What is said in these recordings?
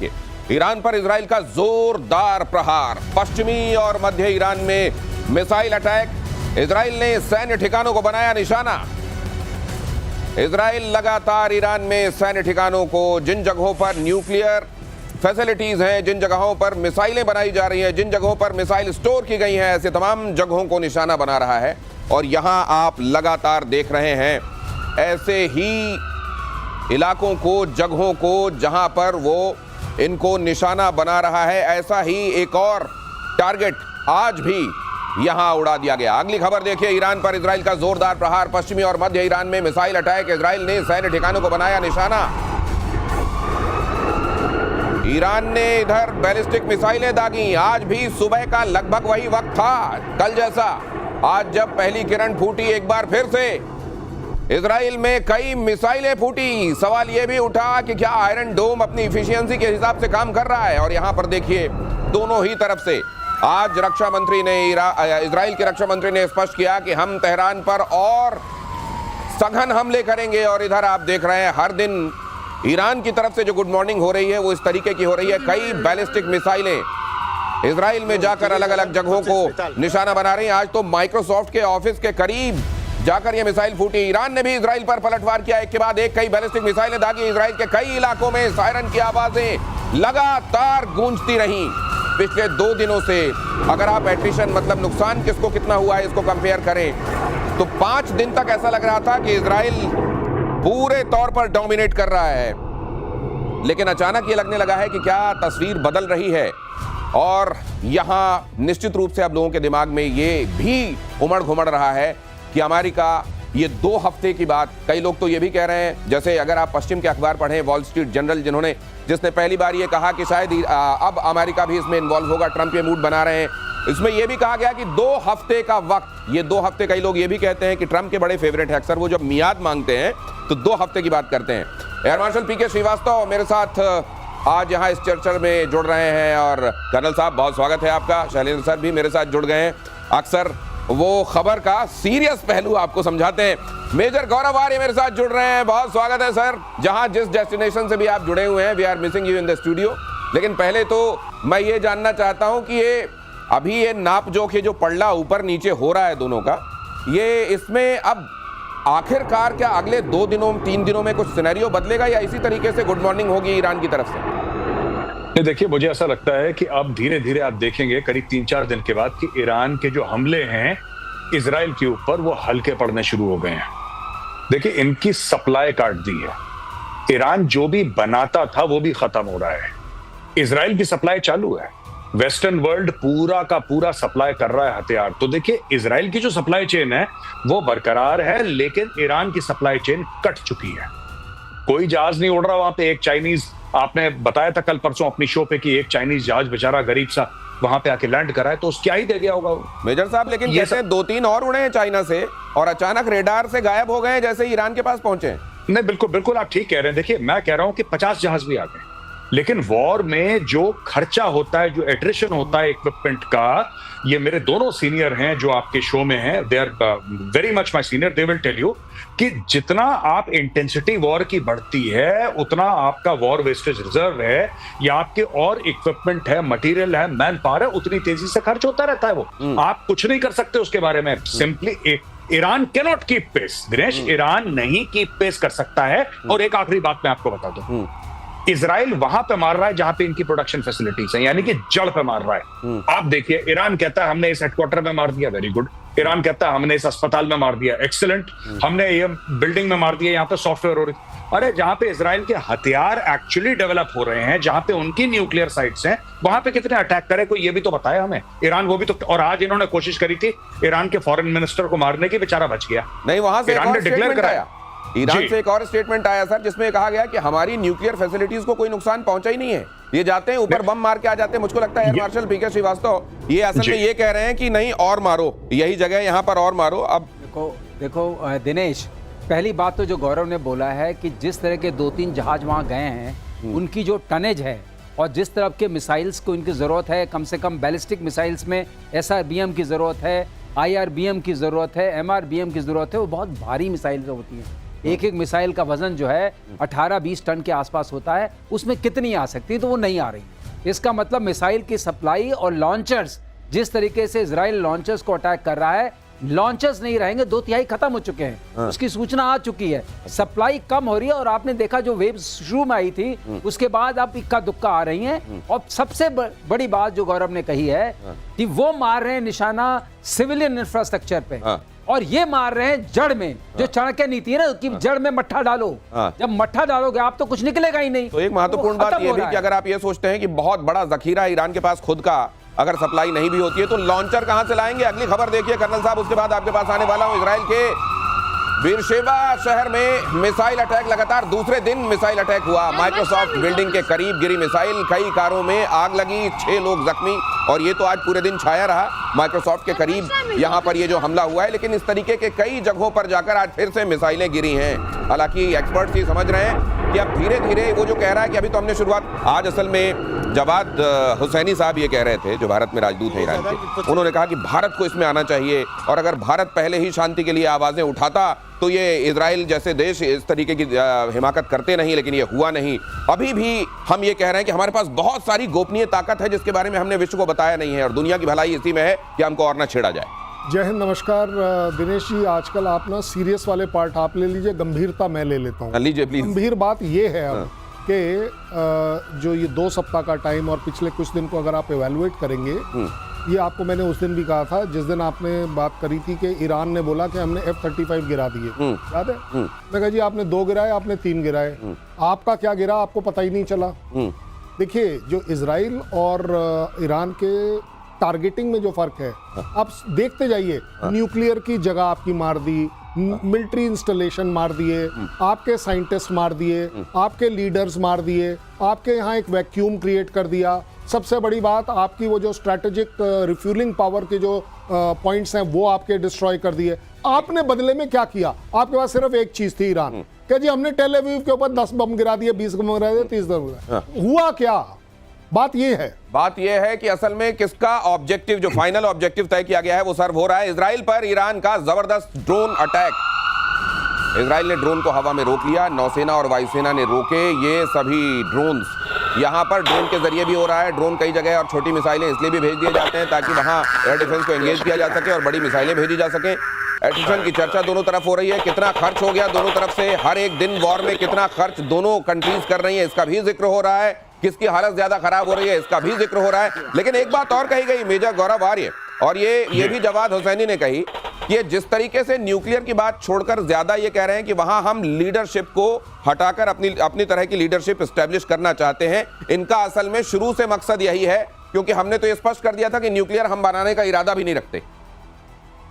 देखिए, ईरान पर इजराइल का जोरदार प्रहार, पश्चिमी और मध्य ईरान में मिसाइल अटैक, इजराइल ने सैन्य ठिकानों को बनाया निशाना। इजराइल लगातार ईरान में सैन्य ठिकानों को, जिन जगहों पर न्यूक्लियर फैसिलिटीज हैं, जिन जगहों पर मिसाइलें बनाई जा रही हैं, जिन जगहों पर मिसाइल स्टोर की गई हैं, ऐसे तमाम जगहों को निशाना बना रहा है। और यहां आप लगातार देख रहे हैं ऐसे ही इलाकों को, जगहों को जहां पर वो इनको निशाना बना रहा है। ऐसा ही एक और टारगेट आज भी यहां उड़ा दिया गया। अगली खबर देखिए, ईरान पर इजराइल का जोरदार प्रहार, पश्चिमी और मध्य ईरान में मिसाइल अटैक, इजराइल ने सैन्य ठिकानों को बनाया निशाना। ईरान ने इधर बैलिस्टिक मिसाइलें दागी। आज भी सुबह का लगभग वही वक्त था कल जैसा। आज जब पहली किरण फूटी, एक बार फिर से इजराइल में कई मिसाइलें फूटी। सवाल यह भी उठा कि क्या आयरन डोम अपनी इफिशियंसी के हिसाब से काम कर रहा है। और यहां पर देखिए, दोनों ही तरफ से आज रक्षा मंत्री ने, इजराइल के रक्षा मंत्री ने स्पष्ट किया कि हम तेहरान पर और सघन हमले करेंगे। और इधर आप देख रहे हैं हर दिन ईरान की तरफ से जो गुड मॉर्निंग हो रही है वो इस तरीके की हो रही है। कई बैलिस्टिक मिसाइलें इजराइल में जाकर अलग अलग जगहों को निशाना बना रही हैं। आज तो माइक्रोसॉफ्ट के ऑफिस के करीब जाकर यह मिसाइल फूटी। ईरान ने भी इजराइल पर पलटवार किया, एक के बाद एक कई बैलिस्टिक मिसाइलें दागी। इजराइल के कई इलाकों में सायरन की आवाजें लगातार गूंजती रहीं पिछले 2 दिनों से। अगर आप एट्रिशन मतलब नुकसान किसको कितना हुआ है इसको कंपेयर करें तो 5 दिन तक ऐसा लग रहा था कि इजराइल पूरे तौर पर डोमिनेट कर रहा है। लेकिन अचानक ये लगने लगा है कि क्या तस्वीर बदल रही है। और यहां निश्चित रूप से अब लोगों के दिमाग में ये भी उमड़ घुमड़ रहा है कि अमेरिका, ये 2 हफ्ते की बात, कई लोग तो ये भी कह रहे हैं, जैसे अगर आप पश्चिम के अखबार पढ़ें, वॉल स्ट्रीट जर्नल जिसने पहली बार ये कहा कि शायद अब अमेरिका भी इसमें इन्वॉल्व होगा, ट्रंप ये मूड बना रहे हैं। इसमें यह भी कहा गया कि 2 हफ्ते का वक्त, ये 2 हफ्ते, कई लोग ये भी कहते हैं कि ट्रंप के बड़े फेवरेट है, अक्सर वो जब मियाद मांगते हैं तो 2 हफ्ते की बात करते हैं। एयर मार्शल पीके श्रीवास्तव मेरे साथ आज यहाँ इस चर्चा में जुड़ रहे हैं। और कर्नल साहब, बहुत स्वागत है आपका। शैलेंद्र सर भी मेरे साथ जुड़ गए हैं, अक्सर वो खबर का सीरियस पहलू आपको समझाते हैं। मेजर गौरव आर्य मेरे साथ जुड़ रहे हैं, बहुत स्वागत है सर। जहां जिस डेस्टिनेशन से भी आप जुड़े हुए हैं, we are missing you in the studio. लेकिन पहले तो मैं ये जानना चाहता हूं कि ये नाप जोख, ये जो पलड़ा ऊपर नीचे हो रहा है दोनों का, ये इसमें अब आखिरकार क्या अगले 2 दिनों 3 दिनों में कुछ सिनेरियो बदलेगा या इसी तरीके से गुड मॉर्निंग होगी ईरान की तरफ से? देखिए, मुझे ऐसा लगता है कि अब धीरे धीरे आप देखेंगे करीब 3-4 दिन के बाद कि ईरान के जो हमले हैं इजराइल के ऊपर, वो हल्के पड़ने शुरू हो गए हैं। देखिए, इनकी सप्लाई काट दी है। ईरान जो भी बनाता था वो भी खत्म हो रहा है। इजराइल की सप्लाई चालू है। वेस्टर्न वर्ल्ड पूरा का पूरा सप्लाई कर रहा है हथियार। तो देखिए, इजराइल की जो सप्लाई चेन है वो बरकरार है, लेकिन ईरान की सप्लाई चेन कट चुकी है। कोई जहाज नहीं उड़ रहा वहां पे। एक चाइनीज, आपने बताया था कल परसों अपनी शो पे कि एक चाइनीज जहाज बेचारा गरीब सा वहां पे आके लैंड करा है, तो क्या ही दे गया होगा मेजर साहब। लेकिन जैसे 2-3 और उड़े हैं चाइना से और अचानक रेडार से गायब हो गए जैसे ईरान के पास पहुंचे। नहीं, बिल्कुल बिल्कुल आप ठीक कह रहे हैं। देखिए, मैं कह रहा हूं कि 50 जहाज भी आ गए, लेकिन वॉर में जो खर्चा होता है, जो एट्रिशन होता है इक्विपमेंट का, ये मेरे दोनों सीनियर हैं जो आपके शो में हैं, they are very much my senior, they will tell you कि जितना आप इंटेंसिटी वॉर की बढ़ती है उतना आपका वॉर वेस्टेज रिजर्व है या आपके और इक्विपमेंट है, मटेरियल है, मैन पावर है, उतनी तेजी से खर्च होता रहता है। वो आप कुछ नहीं कर सकते उसके बारे में। Simply Iran can not keep pace. Dinesh, Iran नहीं कीप पेस कर सकता है। और एक आखिरी बात मैं आपको बता दूं, इजराइल वहां पे मार रहा है जहां पे इनकी प्रोडक्शन फैसिलिटीज है, यानी कि जड़ पे मार रहा है। आप देखिए, ईरान कहता है हमने इस हेडक्वार्टर में मार दिया, वेरी गुड। ईरान कहता है हमने इस अस्पताल में मार दिया, एक्सीलेंट। हमने ये बिल्डिंग में मार दिया, यहाँ पे सॉफ्टवेयर हो रही। अरे, जहां पे इजराइल के हथियार एक्चुअली डेवलप हो रहे हैं, जहां पे उनकी न्यूक्लियर साइट्स हैं, वहां पे कितने अटैक करे कोई ये भी तो बताया हमें। ईरान वो भी तो, और आज इन्होंने कोशिश करी थी ईरान के फॉरेन मिनिस्टर को मारने की, बेचारा बच गया। नहीं, वहां से ईरान ने डिक्लेयर कराया। ईरान से एक और स्टेटमेंट आया सर, जिसमें कहा गया कि हमारी न्यूक्लियर फैसिलिटीज को कोई नुकसान पहुंचा ही नहीं है। ये जाते हैं ऊपर बम मार के आ जाते हैं। मुझको लगता है एयर मार्शल पीके श्रीवास्तव ये असल में ये कह रहे हैं कि नहीं, और मारो, यही जगह यहाँ पर और मारो। अब देखो दिनेश, पहली बात तो जो गौरव ने बोला है कि जिस तरह के 2-3 जहाज वहाँ गए हैं, उनकी जो टनेज है और जिस तरह के मिसाइल्स को इनकी ज़रूरत है, कम से कम बैलिस्टिक मिसाइल्स में SRBM की ज़रूरत है, IRBM की ज़रूरत है, MRBM की ज़रूरत है, वो बहुत भारी मिसाइल्स होती हैं। एक एक मिसाइल का वजन जो है 18-20 टन के आसपास होता है, उसमें कितनी आ सकती है, तो वो नहीं आ रही। इसका मतलब मिसाइल की सप्लाई और लॉन्चर्स, जिस तरीके से इजराइल लॉन्चर्स को अटैक कर रहा है, लॉन्चर्स नहीं रहेंगे, 2/3 खत्म हो चुके हैं। उसकी सूचना आ चुकी है, सप्लाई कम हो रही है। और आपने देखा जो वेव शुरू में आई थी, उसके बाद अब इक्का दुक्का आ रही हैं। और सबसे बड़ी बात जो गौरव ने कही है कि वो मार रहे हैं निशाना सिविलियन इंफ्रास्ट्रक्चर पे, और ये मार रहे हैं जड़ में। जो चाणक्य नीति है ना कि जड़ में मट्ठा डालो, जब मट्ठा डालोगे आप तो कुछ निकलेगा ही नहीं। तो एक महत्वपूर्ण बात यह भी कि अगर आप ये सोचते हैं कि बहुत बड़ा जखीरा ईरान के पास खुद का, अगर सप्लाई नहीं भी होती है तो लॉन्चर कहां से लाएंगे? अगली खबर देखिए कर्नल साहब, उसके बाद आपके पास आने वाला हूं। इजराइल के बीरशेबा शहर में मिसाइल अटैक, लगातार दूसरे दिन मिसाइल अटैक हुआ। माइक्रोसॉफ्ट बिल्डिंग के करीब गिरी मिसाइल, कई कारों में आग लगी, 6 लोग जख्मी, और ये तो आज पूरे दिन छाया रहा माइक्रोसॉफ्ट के करीब यहां पर ये जो हमला हुआ है। लेकिन इस तरीके के कई जगहों पर जाकर आज फिर से मिसाइलें गिरी हैं। हालांकि एक्सपर्ट्स ये समझ रहे हैं कि अब धीरे धीरे, वो जो कह रहा है कि अभी तो हमने शुरुआत, आज असल में जवाद हुसैनी साहब ये कह रहे थे जो भारत में राजदूत हैं ईरान के, उन्होंने कहा कि भारत को इसमें आना चाहिए, और अगर भारत पहले ही शांति के लिए आवाजें उठाता तो ये इजराइल जैसे देश इस तरीके की हिमाकत करते नहीं, लेकिन ये हुआ नहीं। अभी भी हम ये कह रहे हैं कि हमारे पास बहुत सारी गोपनीय ताकत है जिसके बारे में हमने विश्व को बताया नहीं है, और दुनिया की भलाई इसी में है कि हमको और न छेड़ा जाए। जय हिंद, नमस्कार दिनेश जी। आजकल आप ना सीरियस वाले पार्ट आप ले लीजिए, गंभीरता मैं ले लेता हूँ। लीजिए प्लीज। गंभीर बात ये है अब कि जो ये 2 सप्ताह का टाइम और पिछले कुछ दिन को अगर आप एवेलुएट करेंगे, ये आपको मैंने उस दिन भी कहा था जिस दिन आपने बात करी थी कि ईरान ने बोला कि हमने F-35 गिरा दिए, याद है? मैं कहा जी आपने 2 गिराए, आपने 3 गिराए, आपका क्या गिरा आपको पता ही नहीं चला। देखिए, जो इजराइल और ईरान के टारगेटिंग में जो फर्क है, आप देखते जाइए, न्यूक्लियर की जगह आपकी मार दी, मिलिट्री इंस्टॉलेशन मार दिए, आपके साइंटिस्ट मार दिए, आपके लीडर्स मार दिए, आपके यहाँ एक वैक्यूम क्रिएट कर दिया। सबसे बड़ी बात, आपकी वो जो स्ट्रैटेजिक रिफ्यूलिंग पावर के जो पॉइंट्स हैं वो आपके डिस्ट्रॉय कर दिए। आपने बदले में क्या किया? आपके पास सिर्फ एक चीज थी, ईरान, क्या जी हमने टेल अवीव के ऊपर 10 बम गिरा दिए, 20 बम गिरा दिए, 30 बम गिरा दिए। हुआ क्या? बात ये है कि असल में किसका ऑब्जेक्टिव, जो फाइनल ऑब्जेक्टिव तय किया गया है वो सर्व हो रहा है। इजराइल पर ईरान का जबरदस्त ड्रोन अटैक। इजराइल ने ड्रोन को हवा में रोक लिया, नौसेना और वायुसेना ने रोके ये सभी ड्रोन्स। यहां पर ड्रोन के जरिए भी हो रहा है। ड्रोन कई जगह और छोटी मिसाइलें इसलिए भी भेज दिए जाते हैं ताकि वहां एयर डिफेंस को एंगेज किया जा सके और बड़ी मिसाइलें भेजी जा सके। एडिशन की चर्चा दोनों तरफ हो रही है, कितना खर्च हो गया दोनों तरफ से, हर एक दिन वॉर में कितना खर्च दोनों कंट्रीज कर रही है इसका भी जिक्र हो रहा है, किसकी हालत ज्यादा खराब हो रही है इसका भी जिक्र हो रहा है। लेकिन एक बात और कही गई मेजर गौरव आर्य, और ये भी जवाद हुसैनी ने कही कि जिस तरीके से न्यूक्लियर की बात छोड़कर ज्यादा ये कह रहे हैं कि वहां हम लीडरशिप को हटाकर अपनी तरह की लीडरशिप एस्टेब्लिश करना चाहते हैं। इनका असल में शुरू से मकसद यही है, क्योंकि हमने तो ये स्पष्ट कर दिया था कि न्यूक्लियर हम बनाने का इरादा भी नहीं रखते।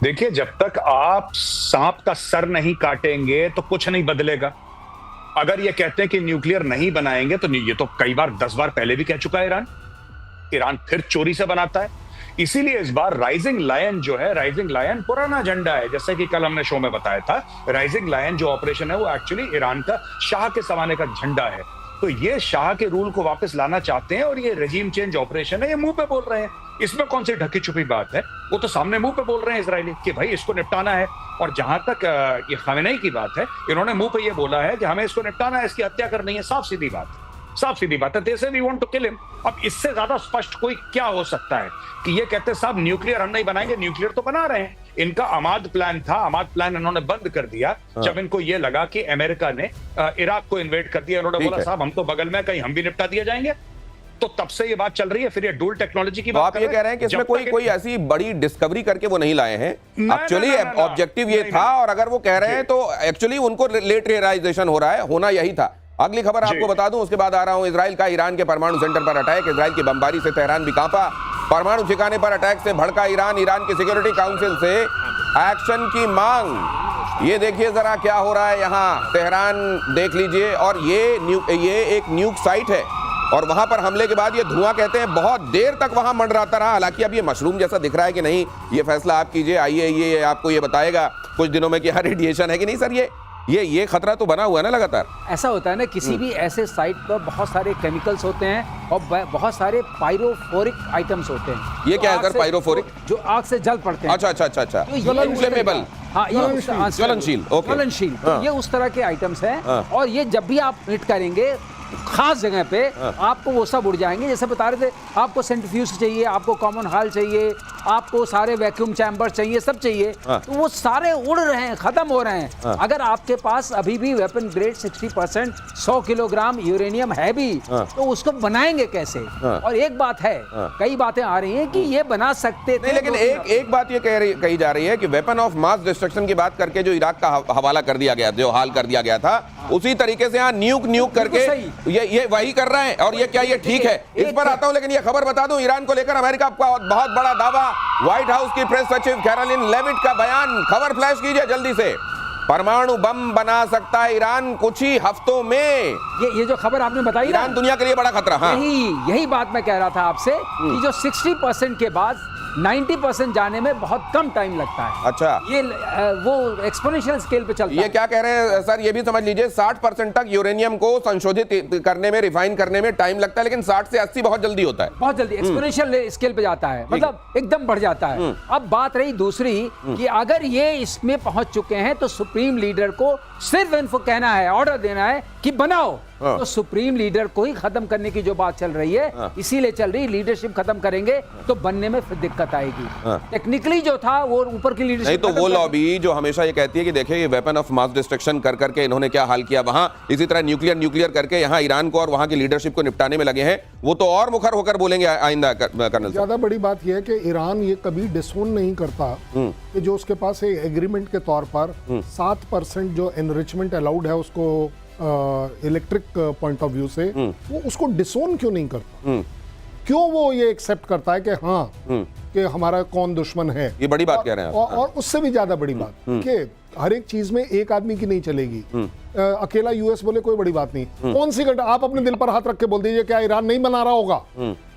देखिए, जब तक आप सांप का सर नहीं काटेंगे तो कुछ नहीं बदलेगा। अगर ये कहते हैं कि न्यूक्लियर नहीं बनाएंगे, तो ये तो कई बार 10 बार पहले भी कह चुका है ईरान फिर चोरी से बनाता है। इसीलिए इस बार राइजिंग लायन जो है, राइजिंग लायन पुराना झंडा है, जैसे कि कल हमने शो में बताया था। राइजिंग लायन जो ऑपरेशन है वो एक्चुअली ईरान का शाह के जमाने का झंडा है। तो ये शाह के रूल को वापस लाना चाहते हैं, और ये रेजिम चेंज ऑपरेशन है, ये मुंह पे बोल रहे हैं। इसमें कौन सी ढकी छुपी बात है? वो तो सामने मुंह पे बोल रहे हैं इजरायली कि भाई इसको निपटाना है। और जहां तक ये खमेनेई की बात है, इन्होंने मुंह पे ये बोला है कि हमें इसको निपटाना है, इसकी हत्या करनी है। साफ सीधी बात है। They say we want to kill him. अब इससे ज्यादा स्पष्ट कोई क्या हो सकता है कि ये कहते साहब न्यूक्लियर हम नहीं बनाएंगे। न्यूक्लियर तो बना रहे हैं। इनका अमाद प्लान था, अमाद प्लान इन्होंने बंद कर दिया जब इनको ये लगा कि अमेरिका ने इराक को इन्वेड कर दिया। इन्होंने बोला साहब हम तो बगल में, कहीं हम भी निपटा दिए जाएंगे। तो तब से ये बात चल रही है। फिर ये डुअल टेक्नोलॉजी की बात आप ये कह रहे हैं कि इसमें कोई ऐसी बड़ी डिस्कवरी करके वो नहीं लाए हैं। एक्चुअली ऑब्जेक्टिव ये था, और अगर वो कह रहे हैं तो एक्चुअली उनको लेट रियलाइजेशन हो रहा है, होना यही था। अगली खबर आपको बता दूं, उसके बाद आ रहा हूं। इजराइल का ईरान के परमाणु सेंटर पर अटैक। इजराइल की बमबारी से तेहरान भी कांपा। परमाणु ठिकाने पर अटैक से भड़का ईरान। ईरान की सिक्योरिटी काउंसिल से एक्शन की मांग। ये देखिए जरा क्या हो रहा है यहाँ, तेहरान देख लीजिए। और ये एक न्यूक साइट है, और वहां पर हमले के बाद ये धुआं कहते हैं बहुत देर तक वहां मंडराता रहा। हालांकि अब ये मशरूम जैसा दिख रहा है कि नहीं, ये फैसला आप कीजिए। आइए ये आपको ये बताएगा कुछ दिनों में कि हाँ रेडिएशन है कि नहीं। सर ये खतरा तो बना हुआ है ना लगातार। ऐसा होता है ना, किसी भी ऐसे साइट पर बहुत सारे केमिकल्स होते हैं और बहुत सारे पायरोफोरिक आइटम्स होते हैं। ये क्या है सर, पायरोफोरिक? जो आग से जल पड़ते हैं। अच्छा। तो इन्फ्लेमेबल। हाँ, ये ज्वलनशील, ओके। ज्वलनशील, तो हाँ। ये उस तरह के आइटम्स हैं। हाँ। और ये जब भी आप हिट करेंगे खास जगह पे, आपको वो सब उड़ जाएंगे। जैसे बता रहे थे, आपको सेंट्रीफ्यूज चाहिए, आपको कॉमन हॉल चाहिए, आपको सारे वैक्यूम चैम्बर चाहिए, सब चाहिए, तो वो सारे उड़ रहे हैं, खत्म हो रहे हैं। अगर आपके पास अभी भी वेपन ग्रेड 60% 100 किलोग्राम यूरेनियम है भी, तो उसको बनाएंगे कैसे? और एक बात है, कई बातें आ रही हैं कि ये बना सकते थे, नहीं, लेकिन एक बात ये कही जा रही है कि वेपन ऑफ मास डिस्ट्रक्शन की बात करके जो इराक का हवाला कर दिया गया, जो हाल कर दिया गया था, उसी तरीके से यहाँ न्यूक करके ये वही कर रहे हैं। और ये क्या ये ठीक है? इस पर आता हूं, लेकिन ये खबर बता दूं, ईरान को लेकर अमेरिका का बहुत बड़ा दावा। व्हाइट हाउस की प्रेस सचिव कैरोलिन लेविट का बयान, खबर फ्लैश कीजिए जल्दी से। परमाणु बम बना सकता है ईरान कुछ ही हफ्तों में। ये जो खबर आपने बताई ना, ईरान दुनिया के लिए बड़ा खतरा। हाँ, यही बात मैं कह रहा था आपसे कि जो 60% के बाद 90% जाने में बहुत कम टाइम लगता है। अच्छा, ये वो एक्सपोनेंशियल स्केल पे चलता है। ये क्या कह रहे हैं सर? ये भी समझ लीजिए 60% तक यूरेनियम को संशोधित करने में, रिफाइन करने में टाइम लगता है, लेकिन 60 से 80 बहुत जल्दी होता है। बहुत जल्दी एक्सपोनेंशियल स्केल पे जाता है, मतलब एकदम बढ़ जाता है। अब बात रही दूसरी कि अगर ये इसमें पहुंच चुके हैं तो सुप्रीम लीडर को सिर्फ इनको कहना है, ऑर्डर देना है कि बनाओ। तो सुप्रीम लीडर को ही खत्म करने की जो बात चल रही है, इसीलिए चल रही, लीडरशिप खत्म करेंगे तो बनने में फिर दिक्कत आएगी। टेक्निकली जो था वो ऊपर की नहीं लीडरशिप, तो वो लॉबी जो हमेशा ये कहती है कि देखिए ये वेपन ऑफ मास डिस्ट्रक्शन कर करके इन्होंने क्या हाल किया वहां, इसी तरह न्यूक्लियर करके यहाँ ईरान को और वहां की लीडरशिप को निपटाने में लगे हैं, वो तो और मुखर होकर बोलेंगे आइंदा। कर्नल ज्यादा बड़ी बात यह है कि ईरान ये कभी डिसोन नहीं करता कि जो उसके पास एक एग्रीमेंट के तौर पर 7% जो एनरिचमेंट अलाउड है उसको इलेक्ट्रिक पॉइंट ऑफ व्यू से, वो उसको डिसोन क्यों नहीं करता? क्यों वो ये एक्सेप्ट करता है कि हाँ कि हमारा कौन दुश्मन है? ये बड़ी बात कह रहे हैं आप। और उससे भी ज्यादा बड़ी बात कि हर एक चीज में एक आदमी की नहीं चलेगी। अकेला यूएस बोले कोई बड़ी बात नहीं। कौन सी घटना, आप अपने दिल पर हाथ रख के बोल दीजिए, क्या ईरान नहीं बना रहा होगा?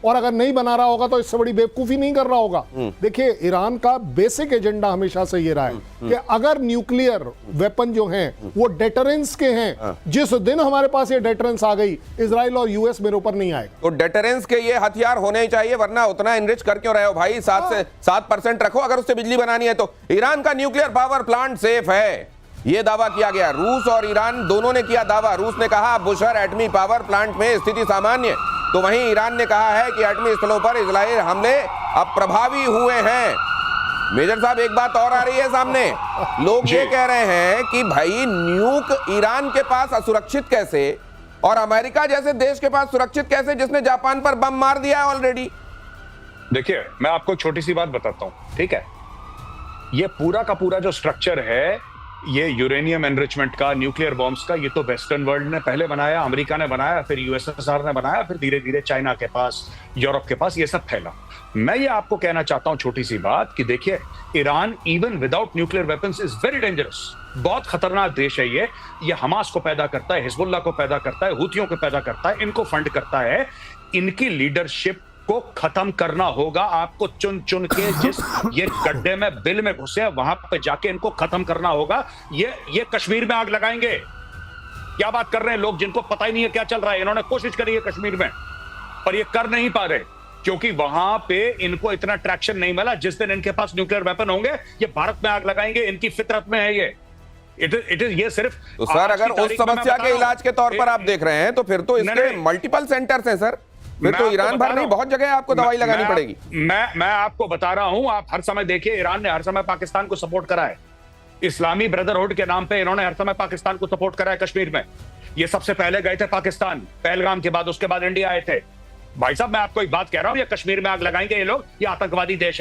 और अगर नहीं बना रहा होगा तो इससे बड़ी बेवकूफी नहीं कर रहा होगा। देखिए, ईरान का बेसिक एजेंडा हमेशा से ये रहा है कि अगर न्यूक्लियर वेपन जो हैं वो डेटरेंस के हैं, जिस दिन हमारे पास ये डेटरेंस आ गई, इजराइल और यूएस मेरे ऊपर नहीं आएगा। तो डेटरेंस के ये हथियार होने ही चाहिए, वरना उतना एनरिच कर क्यों रहे हो भाई? 7% रखो, अगर उससे बिजली बनानी है तो। ईरान का न्यूक्लियर पावर प्लांट सेफ है, ये दावा किया गया। रूस और ईरान दोनों ने किया दावा। रूस ने कहा बुशर एटमी पावर प्लांट में स्थिति सामान्य, तो वहीं ईरान ने कहा है कि एटमी स्थलों पर इजराइल हमले अब प्रभावी हुए हैं। मेजर साहब, एक बात और आ रही है सामने। लोग ये कह रहे हैं कि भाई न्यूक ईरान के पास असुरक्षित कैसे और अमेरिका जैसे देश के पास सुरक्षित कैसे, जिसने जापान पर बम मार दिया है ऑलरेडी? देखिए, मैं आपको छोटी सी बात बताता हूं, ठीक है? ये पूरा का पूरा जो स्ट्रक्चर है, ये यूरेनियम एनरिचमेंट का, न्यूक्लियर बॉम्ब्स का, ये तो वेस्टर्न वर्ल्ड ने पहले बनाया, अमेरिका ने बनाया, फिर यूएसएसआर ने बनाया, फिर धीरे धीरे चाइना के पास, यूरोप के पास ये सब फैला। मैं ये आपको कहना चाहता हूं छोटी सी बात कि देखिए, Iran even without nuclear weapons is very dangerous. बहुत खतरनाक देश है ये हमास को पैदा करता है, हिजबुल्लाह को पैदा करता है, हुतियों को पैदा करता है, इनको फंड करता है। इनकी लीडरशिप को खत्म करना होगा। आपको चुन चुन के जिस ये गड्ढे में बिल में घुसे हैं, वहां पे जाके इनको खत्म करना होगा। ये कश्मीर में आग लगाएंगे। क्या बात कर रहे हैं लोग, जिनको पता ही नहीं है क्या चल रहा है। इन्होंने कोशिश करी है कश्मीर में, पर ये कर नहीं पा रहे, क्योंकि वहां पे इनको इतना ट्रैक्शन नहीं मिला। जिस दिन इनके पास न्यूक्लियर वेपन होंगे, ये भारत में आग लगाएंगे। इनकी फितरत में है ये। इट इज ये सिर्फ तो सर, अगर उस समस्या के इलाज के तौर पर आप देख रहे हैं, तो फिर तो इसके मल्टीपल सेंटर्स हैं सर। फिर तो ईरान भर नहीं, बहुत जगह आपको दवाई लगानी पड़ेगी। मैं आपको बता रहा हूं, आप हर समय देखिए, ईरान ने हर समय पाकिस्तान को सपोर्ट करा है। इस्लामी ब्रदरहुड के नाम पे इन्होंने हर समय पाकिस्तान को सपोर्ट करा है कश्मीर में। ये सबसे पहले गए थे पाकिस्तान, पहलगाम के बाद, उसके बाद इंडिया आए थे। भाई साहब, मैं आपको एक बात कह रहा हूं, ये कश्मीर में आग लगाएंगे ये लोग, ये आतंकवादी देश है।